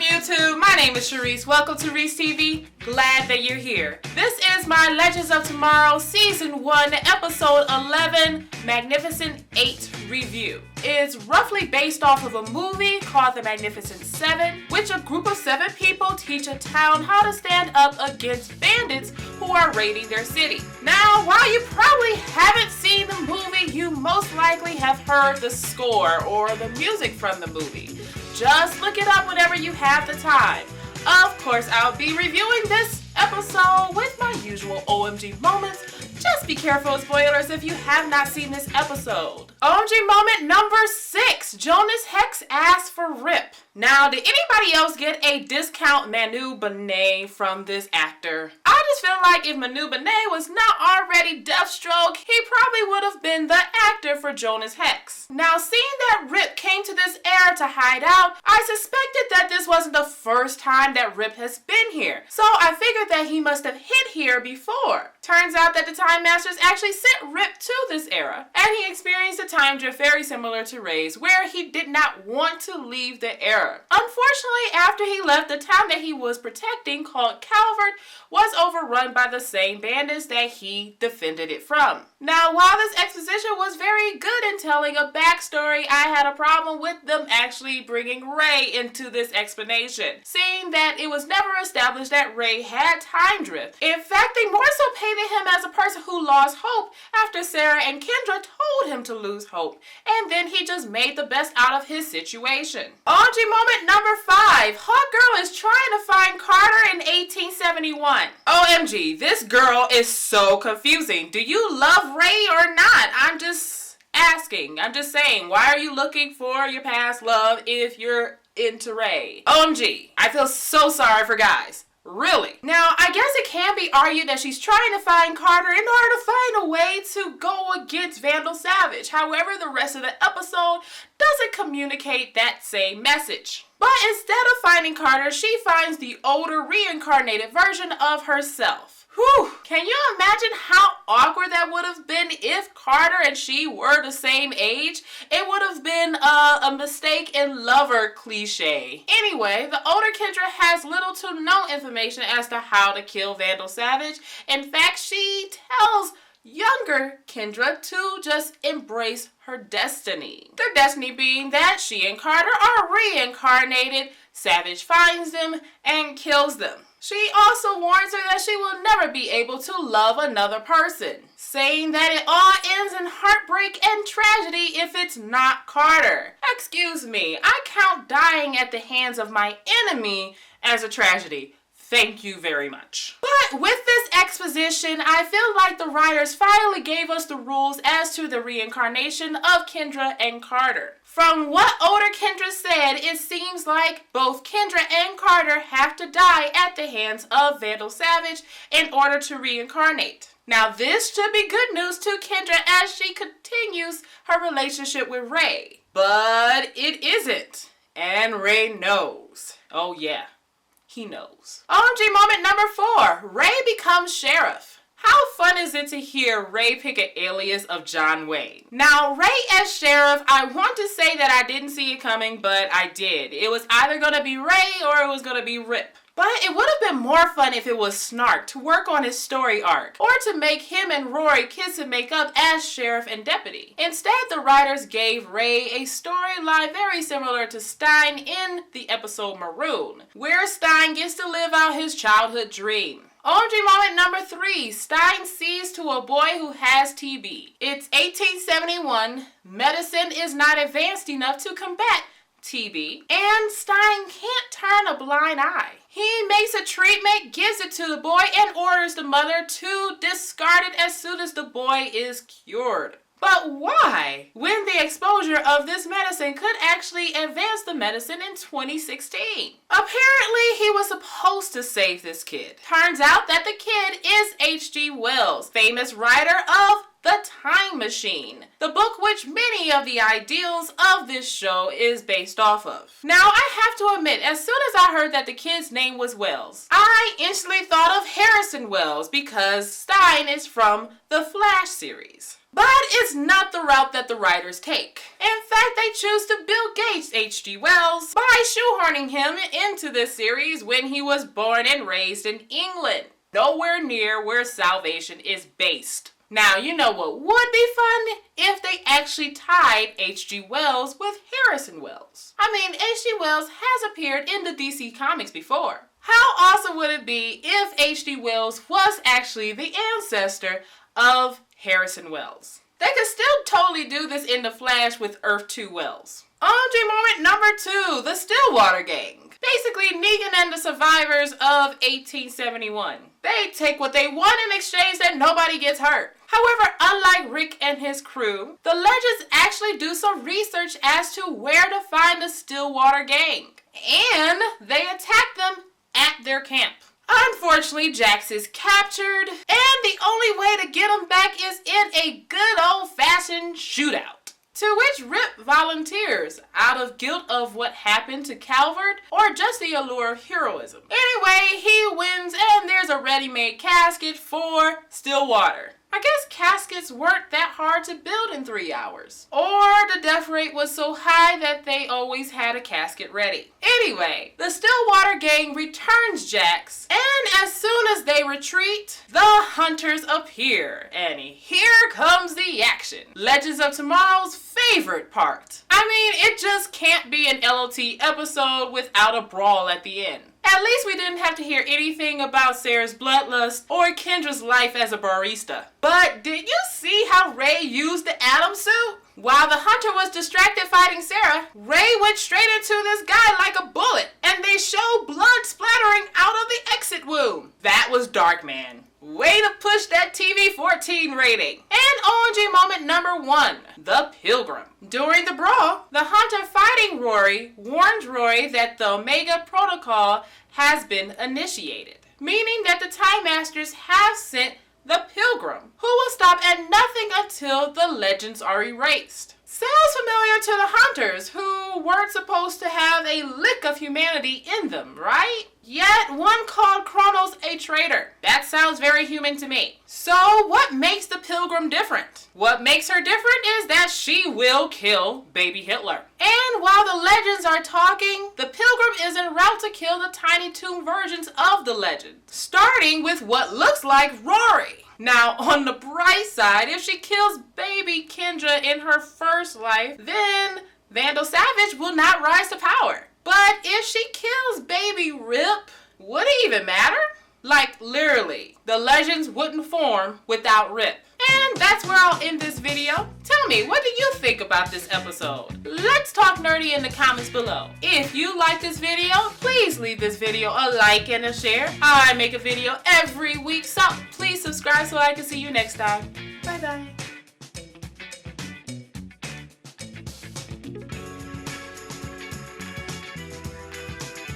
YouTube? My name is Sharice. Welcome to Reese TV. Glad that you're here. This is my Legends of Tomorrow Season 1, Episode 11, Magnificent 8 review. It's roughly based off of a movie called The Magnificent 7, which a group of 7 people teach a town how to stand up against bandits who are raiding their city. Now, while you probably haven't seen the movie, you most likely have heard the score or the music from the movie. Just look it up whenever you have the time. Of course, I'll be reviewing this episode with my usual OMG moments. Just be careful of spoilers if you have not seen this episode. OMG moment number 6. Jonas Hex asks for Rip. Now, did anybody else get a discount Manu Benet from this actor? I just feel like if Manu Benet was not already Deathstroke, he probably would have been the actor for Jonas Hex. Now, seeing that Rip came to this era to hide out, I suspected that this wasn't the first time that Rip has been here. So I figured that he must have hid here before. Turns out that the Time Masters actually sent Rip to this era, and he experienced a time drift very similar to Ray's, where he did not want to leave the era. Unfortunately, after he left, the town that he was protecting, called Calvert, was overrun by the same bandits that he defended it from. Now, while this exposition was very good in telling a backstory, I had a problem with them actually bringing Ray into this explanation, seeing that it was never established that Ray had time drift. In fact, they more so painted him as a person who lost hope after Sarah and Kendra told him to lose hope, and then he just made the best out of his situation. OMG moment number 5. Hot Girl is trying to find Carter in 1871. OMG, this girl is so confusing. Do you love Ray or not? I'm just asking. I'm just saying, why are you looking for your past love if you're into Ray? OMG, I feel so sorry for guys. Really? Now, I guess it can be argued that she's trying to find Carter in order to find a way to go against Vandal Savage. However, the rest of the episode doesn't communicate that same message. But instead of finding Carter, she finds the older reincarnated version of herself. Whew! Can you imagine how awkward that would have been if Carter and she were the same age? It would have been a mistake in lover cliche. Anyway, the older Kendra has little to no information as to how to kill Vandal Savage. In fact, she tells younger Kendra to just embrace her destiny. Their destiny being that she and Carter are reincarnated. Savage finds them and kills them. She also warns her that she will never be able to love another person, saying that it all ends in heartbreak and tragedy if it's not Carter. Excuse me, I count dying at the hands of my enemy as a tragedy. Thank you very much. But with this exposition, I feel like the writers finally gave us the rules as to the reincarnation of Kendra and Carter. From what older Kendra said, it seems like both Kendra and Carter have to die at the hands of Vandal Savage in order to reincarnate. Now, this should be good news to Kendra as she continues her relationship with Ray. But it isn't. And Ray knows. Oh yeah. He knows. OMG moment number 4. Ray becomes sheriff. How fun is it to hear Ray pick an alias of John Wayne? Now, Ray as sheriff, I want to say that I didn't see it coming, but I did. It was either going to be Ray or it was going to be Rip. But it would have been more fun if it was Snark to work on his story arc, or to make him and Rory kiss and make up as sheriff and deputy. Instead, the writers gave Ray a storyline very similar to Stein in the episode Maroon, where Stein gets to live out his childhood dream. OMG moment number 3. Stein sees to a boy who has TB. It's 1871. Medicine is not advanced enough to combat TB, and Stein can't turn a blind eye. He makes a treatment, gives it to the boy, and orders the mother to discard it as soon as the boy is cured. But why? When the exposure of this medicine could actually advance the medicine in 2016. Apparently, he was supposed to save this kid. Turns out that the kid is H.G. Wells, famous writer of The Time Machine, the book which many of the ideals of this show is based off of. Now, I have to admit, as soon as I heard that the kid's name was Wells, I instantly thought of Harrison Wells because Stein is from the Flash series. But it's not the route that the writers take. In fact, they choose to Bill Gates H.G. Wells by shoehorning him into this series when he was born and raised in England, nowhere near where Salvation is based. Now, you know what would be fun? If they actually tied H.G. Wells with Harrison Wells. I mean, H.G. Wells has appeared in the DC Comics before. How awesome would it be if H.G. Wells was actually the ancestor of Harrison Wells? They could still totally do this in The Flash with Earth 2 Wells. OMG moment number 2, the Stillwater Gang. Basically, Negan and the survivors of 1871. They take what they want in exchange that nobody gets hurt. However, unlike Rick and his crew, the Legends actually do some research as to where to find the Stillwater Gang. And they attack them at their camp. Unfortunately, Jax is captured, and the only way to get him back is in a good old-fashioned shootout. To which Rip volunteers, out of guilt of what happened to Calvert, or just the allure of heroism. Anyway, he wins and there's a ready-made casket for Stillwater. I guess caskets weren't that hard to build in 3 hours. Or the death rate was so high that they always had a casket ready. Anyway, the Stillwater Gang returns Jax, and as soon as they retreat, the hunters appear. And here comes the action. Legends of Tomorrow's favorite part. I mean, it just can't be an LOT episode without a brawl at the end. At least we didn't have to hear anything about Sarah's bloodlust or Kendra's life as a barista. But did you see how Ray used the Atom suit? While the hunter was distracted fighting Sarah, Ray went straight into this guy like a bullet, and they show blood splattering out of the exit wound. That was Darkman. Way to push that TV 14 rating. And OMG moment number 1, the Pilgrim. During the brawl, the hunter fighting Rory warns Rory that the Omega Protocol has been initiated, meaning that the Time Masters have sent the Pilgrim, who will stop at nothing until the legends are erased. Sounds familiar to the hunters, who weren't supposed to have a lick of humanity in them, right? Yet one called Kronos a traitor. That sounds very human to me. So what makes the Pilgrim different? What makes her different is that she will kill baby Hitler. And while the legends are talking, the Pilgrim is en route to kill the Tiny Toon versions of the legend, starting with what looks like Rory. Now, on the bright side, if she kills baby Kendra in her first life, then Vandal Savage will not rise to power. But if she kills baby Rip, would it even matter? Like, literally, the legends wouldn't form without Rip. And that's where I'll end this video. Tell me, what do you think about this episode? Let's talk nerdy in the comments below. If you like this video, please leave this video a like and a share. I make a video every week, so please subscribe so I can see you next time. Bye bye.